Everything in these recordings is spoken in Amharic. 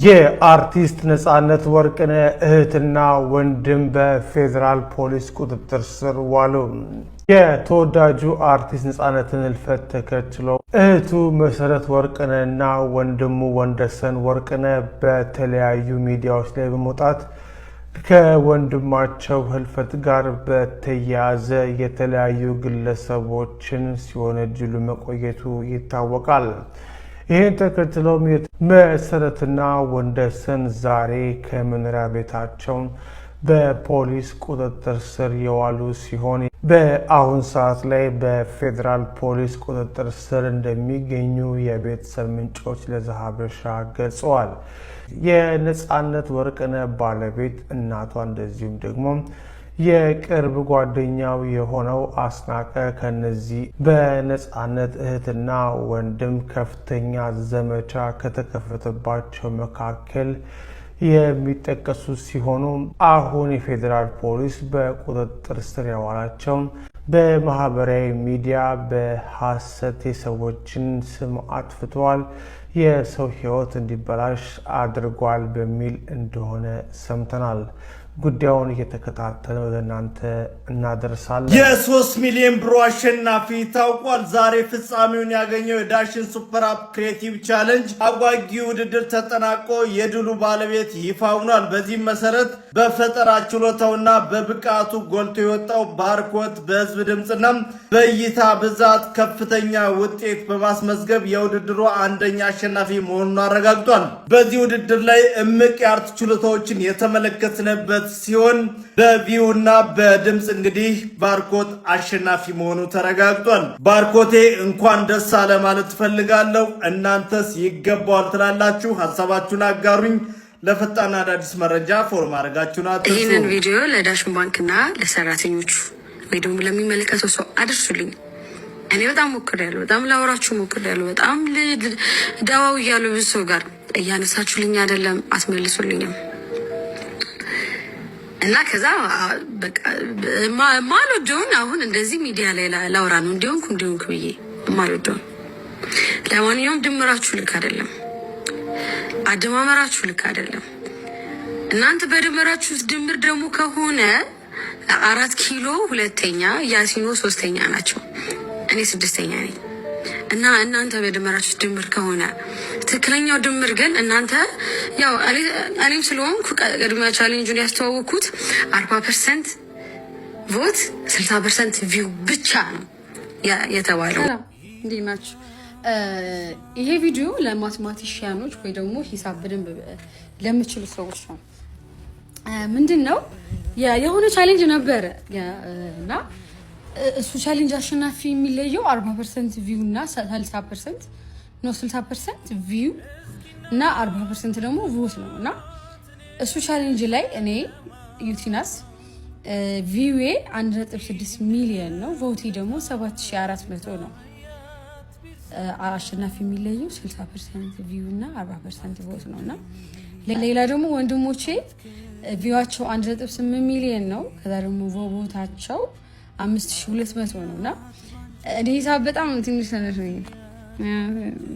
የአርቲስት ነጻነት ወርቅነህ እህትና ወንድም በፌደራል ፖሊስ ቁጥጥር ስር ዋሉ። የተወዳጁ አርቲስት ነጻነትን ህልፈት ተከትሎ እህቱ መሰረት ወርቅነህና ወንድሙ ወንደሰን ወርቅነህ በተለያዩ ሚዲያዎች ላይ በመውጣት ከወንድማቸው ህልፈት ጋር በተያያዘ የተለያዩ ግለሰቦችን ሲወነጅሉ መቆየቱ ይታወቃል። ይህን ተከትሎም መሰረትና ወንደሰን ዛሬ ከመኖሪያ ቤታቸው በፖሊስ ቁጥጥር ስር የዋሉ ሲሆን በአሁን ሰዓት ላይ በፌደራል ፖሊስ ቁጥጥር ስር እንደሚገኙ የቤተሰብ ምንጮች ለዘሀበሻ ገልጸዋል። የነጻነት ወርቅነህ ባለቤት እናቷ እንደዚሁም ደግሞ የቅርብ ጓደኛው የሆነው አስናቀ ከነዚህ በነጻነት እህትና ወንድም ከፍተኛ ዘመቻ ከተከፈተባቸው መካከል የሚጠቀሱ ሲሆኑ አሁን የፌዴራል ፖሊስ በቁጥጥር ስር ያዋላቸው በማህበራዊ ሚዲያ በሐሰት የሰዎችን ስም አጥፍተዋል፣ የሰው ሕይወት እንዲበላሽ አድርጓል በሚል እንደሆነ ሰምተናል። ጉዳዩን እየተከታተለ ወደ እናንተ እናደርሳለን። የ3 ሚሊዮን ብር አሸናፊ ታውቋል። ዛሬ ፍጻሜውን ያገኘው የዳሽን ሱፐር አፕ ክሬቲቭ ቻሌንጅ አጓጊ ውድድር ተጠናቆ የድሉ ባለቤት ይፋ ሆኗል። በዚህም መሰረት በፈጠራ ችሎታውና በብቃቱ ጎልቶ የወጣው ባርኮት በህዝብ ድምፅና በእይታ ብዛት ከፍተኛ ውጤት በማስመዝገብ የውድድሩ አንደኛ አሸናፊ መሆኑን አረጋግጧል። በዚህ ውድድር ላይ እምቅ የአርት ችሎታዎችን የተመለከትንበት ሲሆን በቪው እና በድምጽ እንግዲህ ባርኮት አሸናፊ መሆኑ ተረጋግጧል። ባርኮቴ እንኳን ደስ አለ ማለት ትፈልጋለሁ። እናንተስ ይገባዋል ትላላችሁ? ሀሳባችሁን አጋሩኝ። ለፈጣን አዳዲስ መረጃ ፎርም አድርጋችሁን አትርሱ። ይህንን ቪዲዮ ለዳሽን ባንክና ለሰራተኞቹ ወይ ደግሞ ለሚመለከተው ሰው አድርሱልኝ። እኔ በጣም ሞክሬያለሁ፣ በጣም ላወራችሁ ሞክሬያለሁ፣ በጣም ዳዋው እያሉ ብዙ ሰው ጋር እያነሳችሁልኝ አይደለም፣ አስመልሱልኝም እና ከዛ በቃ ማልወደውን አሁን እንደዚህ ሚዲያ ላይ ላውራ ነው እንዲሆንኩ ብዬ ማልወደውን። ለማንኛውም ድምራችሁ ልክ አይደለም፣ አደማመራችሁ ልክ አይደለም። እናንተ በድምራችሁ ድምር ደግሞ ከሆነ 4 ኪሎ 2ኛ፣ ያሲኖ 3ኛ ናቸው፣ እኔ 6ኛ ነኝ። እና እናንተ በድምራችሁ ድምር ከሆነ ትክክለኛው ድምር ግን እናንተ ያው እኔም ስለሆንኩ ቅድሚያ ቻሌንጁን ያስተዋወቅኩት 40% ቮት 60% ቪው ብቻ ነው የተባለው። እንዴት ናችሁ? ይሄ ቪዲዮ ለማትማቲሽያኖች ወይ ደግሞ ሂሳብ በደንብ ለምችሉ ሰዎች ነው። ምንድነው የሆነ ቻሌንጅ ነበረ እና እሱ ቻሌንጅ አሸናፊ የሚለየው 40% ቪው እና 60% ነው። 60% ቪው እና 40% ደግሞ ቮት ነው። እና እሱ ቻሌንጅ ላይ እኔ ዩቲናስ ቪው 1.6 ሚሊዮን ነው፣ ቮቲ ደግሞ 7400 ነው። አሸናፊ የሚለየው 60% ቪው እና 40% ቮት ነው። እና ሌላ ደግሞ ወንድሞቼ ቪዋቸው 1.8 ሚሊዮን ነው፣ ከዛ ደግሞ ቮታቸው 5200 ነው። እና እኔ ሂሳብ በጣም ትንሽ ነሽ ነው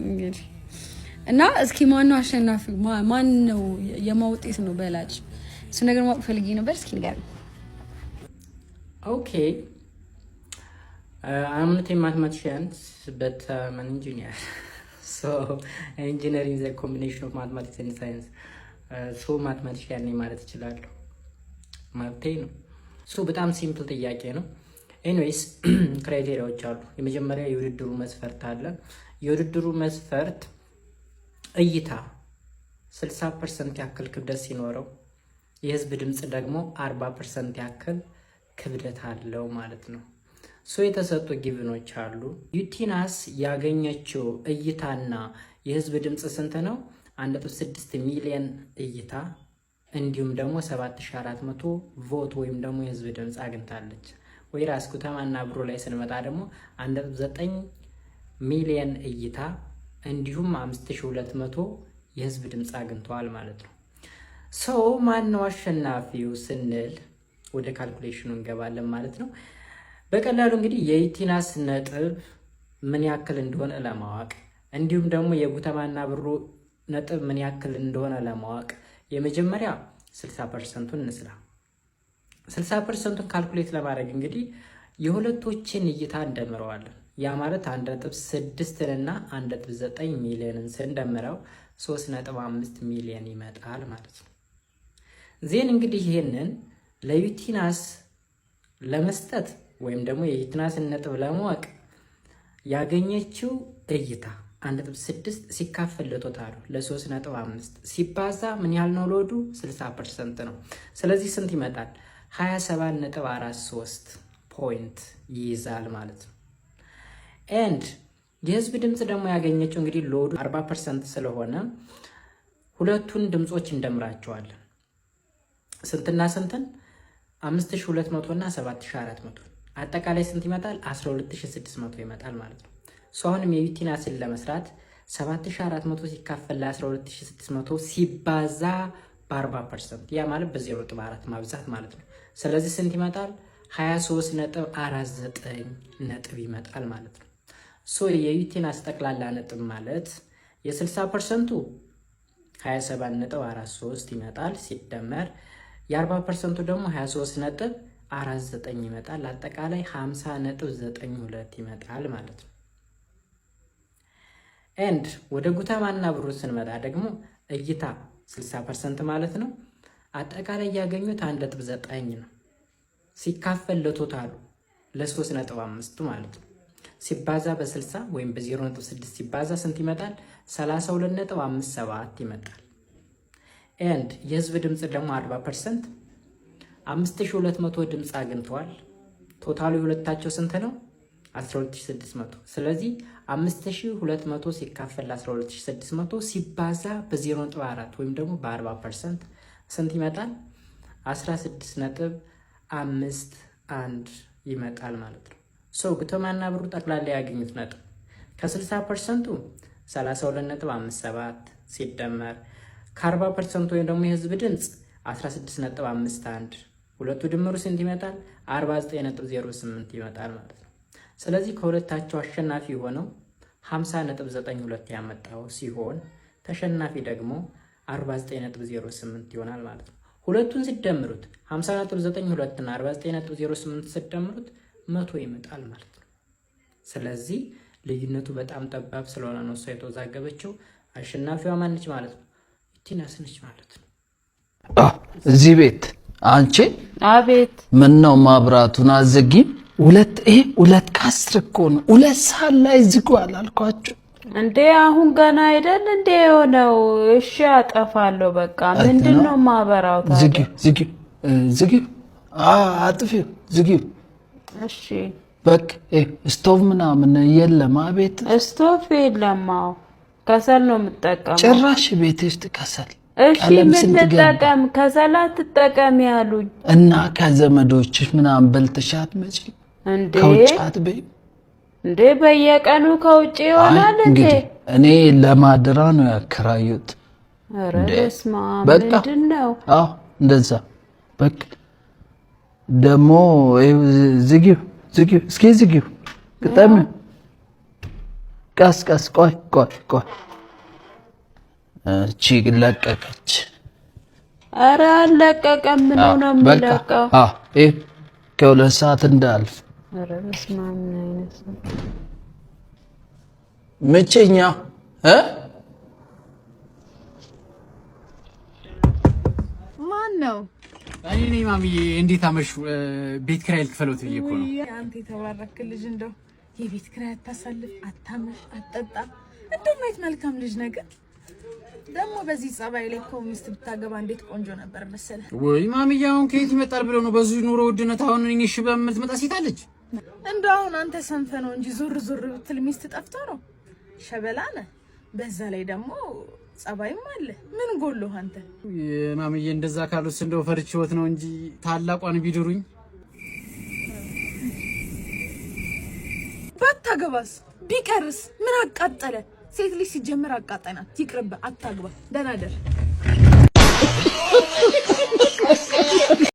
እንግዲህ። እና እስኪ ማን ነው አሸናፊው? ማን ነው የማውጤት ነው በላጭ? እሱ ነገር ማወቅ ፈልጌ ነበር። እስኪ ንገረኝ። ኦኬ I'm not a mathematician but an engineer. So engineering is a combination of mathematics and science. So mathematician ነኝ ማለት እችላለሁ ማለቴ ነው። በጣም ሲምፕል ጥያቄ ነው። ኤኒዌይስ ክራይቴሪያዎች አሉ። የመጀመሪያ የውድድሩ መስፈርት አለ። የውድድሩ መስፈርት እይታ 60% ያክል ክብደት ሲኖረው የህዝብ ድምጽ ደግሞ 40% ያክል ክብደት አለው ማለት ነው። የተሰጡ ጊቭኖች አሉ። ዩቲናስ ያገኘችው እይታና የህዝብ ድምጽ ስንት ነው? 1.6 ሚሊዮን እይታ እንዲሁም ደግሞ 7400 ቮት ወይም ደግሞ የህዝብ ድምጽ አግኝታለች። ወይራስ ኩታማና ብሮ ላይ ስንመጣ ደግሞ 1.9 ሚሊዮን እይታ እንዲሁም 5200 የህዝብ ድምጽ አግኝተዋል ማለት ነው። ማን ነው አሸናፊው ስንል ወደ ካልኩሌሽኑ እንገባለን ማለት ነው። በቀላሉ እንግዲህ የዩቲናስ ነጥብ ምን ያክል እንደሆነ ለማወቅ እንዲሁም ደግሞ የጉተማና ብሩ ነጥብ ምን ያክል እንደሆነ ለማወቅ የመጀመሪያ 60%ን እንስራ። 60%ን ካልኩሌት ለማድረግ እንግዲህ የሁለቶችን እይታ እንደምረዋለን። ያ ማለት 1.6 እና 1.9 ሚሊዮንን ስንደምረው 3.5 ሚሊዮን ይመጣል ማለት ነው። ዜን እንግዲህ ይሄንን ለዩቲናስ ለመስጠት ወይም ደግሞ የዩቲናስን ነጥብ ለማወቅ ያገኘችው እይታ 1.6 ሲካፈል ለቶታሉ ለ3.5 ሲባዛ ምን ያህል ነው? ሎዱ 60% ነው። ስለዚህ ስንት ይመጣል? 27.43 ፖይንት ይይዛል ማለት ነው። ኤንድ የህዝብ ድምፅ ደግሞ ያገኘችው እንግዲህ ሎዱ 40% ስለሆነ ሁለቱን ድምጾች እንደምራቸዋለን። ስንትና ስንትን? 5200 እና 7400 አጠቃላይ ስንት ይመጣል? 12600 ይመጣል ማለት ነው። አሁንም የዩቲናስን ለመስራት 7400 ሲካፈል ለ12600 ሲባዛ በ40% ያ ማለት በ0.4 ማብዛት ማለት ነው። ስለዚህ ስንት ይመጣል? 23.49 ነጥብ ይመጣል ማለት ነው። የዩቲናስ ጠቅላላ ነጥብ ማለት የ60%ቱ 27.43 ይመጣል ሲደመር የ40%ቱ ደግሞ 23.49 ይመጣል። አጠቃላይ 50.92 ይመጣል ማለት ነው። ኤንድ ወደ ጉተማና ብሩ ስንመጣ ደግሞ እይታ 60% ማለት ነው። አጠቃላይ ያገኙት 1.9 ነው ሲካፈል ለቶታሉ ለ3.5 ማለት ነው ሲባዛ በ60 ወይም በ0.6 ሲባዛ ስንት ይመጣል? 32.57 ይመጣል። ኤንድ የህዝብ ድምፅ ደግሞ 40% 5200 ድምፅ አግኝተዋል። ቶታሉ የሁለታቸው ስንት ነው? 12600። ስለዚህ 5200 ሲካፈል 12600 ሲባዛ በ0.4 ወይም ደግሞ በ40% ስንት ይመጣል? 16.51 ይመጣል ማለት ነው። ጉተማና ብሩ ጠቅላላ ያገኙት ነጥብ ከ60%ቱ 32.57 ሲደመር ከ40% ወይም ደግሞ የህዝብ ድምፅ 16.51 ሁለቱ ድምሩ ስንት ይመጣል? 49.08 ይመጣል ማለት ነው። ስለዚህ ከሁለታቸው አሸናፊ የሆነው 50.92 ያመጣው ሲሆን ተሸናፊ ደግሞ 49.08 ይሆናል ማለት ነው። ሁለቱን ሲደምሩት 50.92 እና 49.08 ሲደምሩት 100 ይመጣል ማለት ነው። ስለዚህ ልዩነቱ በጣም ጠባብ ስለሆነ ነው እሷ የተወዛገበችው። አሸናፊዋ ማነች ማለት ነው? ዩቲናስ ነች ማለት ነው። እዚህ ቤት አንቺ አቤት ምን ነው ማብራቱን አዘጊም? ሁለት ከአስር እኮ ነው። 2 ሰዓት ላይ ዝጉ አላልኳችሁ እንዴ? አሁን ገና አይደል እንዴ የሆነው? እሺ አጠፋለሁ በቃ። ምንድነው ማበራው ታዲያ? ዝጊው አጥፊው ዝጊው። እሺ በቃ ስቶቭ ምናምን የለም? አቤት ስቶቭ የለም። ከሰል ነው የምጠቀመው። ጭራሽ ቤት ውስጥ ከሰል? እሺ ምን ልጠቀም? ከሰል አትጠቀም ያሉኝ እና ከዘመዶችሽ ምናምን በልተሻት መጪ እንዴ? ከውጭ አትበይ እንዴ? በየቀኑ ከውጭ ይሆናል እንዴ? እኔ ለማድራ ነው ያከራዩት። ኧረ በስመ አብ ምንድነው? እንደዛ በቃ ደሞ ዝጊው እስኪ ዝጊው። ግጠም ቀስ ቆይ እቺ ለቀቀች። ኧረ አለቀቀም። ምን ነው የሚለቀው? ከ2 ሰዓት እንዳልፍ። ኧረ በስመ አብ ምን አይነት ነው? መቼኛ ማን ነው? እኔ ነኝ ማሚዬ። እንዴት አመሹ? ቤት ኪራይ ልትፈሉት ብዬ እኮ ነው። አንተ የተባረክ ልጅ እንደው የቤት ኪራይ አታሳልፍ፣ አታመሽ፣ አትጠጣ። እንደው ማየት መልካም ልጅ ነገር ደግሞ በዚህ ጸባይ ላይ እኮ ሚስት ብታገባ እንዴት ቆንጆ ነበር መሰለ። ወይ ማሚዬ አሁን ከየት ይመጣል ብለው ነው? በዚህ ኑሮ ውድነት አሁን እኔ እሺ በምትመጣ ሴት አለች? እንደው አሁን አንተ ሰንፈ ነው እንጂ ዞር ብትል ሚስት ጠፍቶ ነው። ሸበላ ነህ። በዛ ላይ ደግሞ ጸባይም አለ። ምን ጎሎህ አንተ? ማሚዬ እንደዛ ካሉስ እንደው ፈርቼዎት ነው እንጂ ታላቋን ቢድሩኝ። ባታገባስ ቢቀርስ ምን አቃጠለ? ሴት ልጅ ሲጀምር አቃጠናት። ይቅርብ፣ አታግባ። ደህና ደር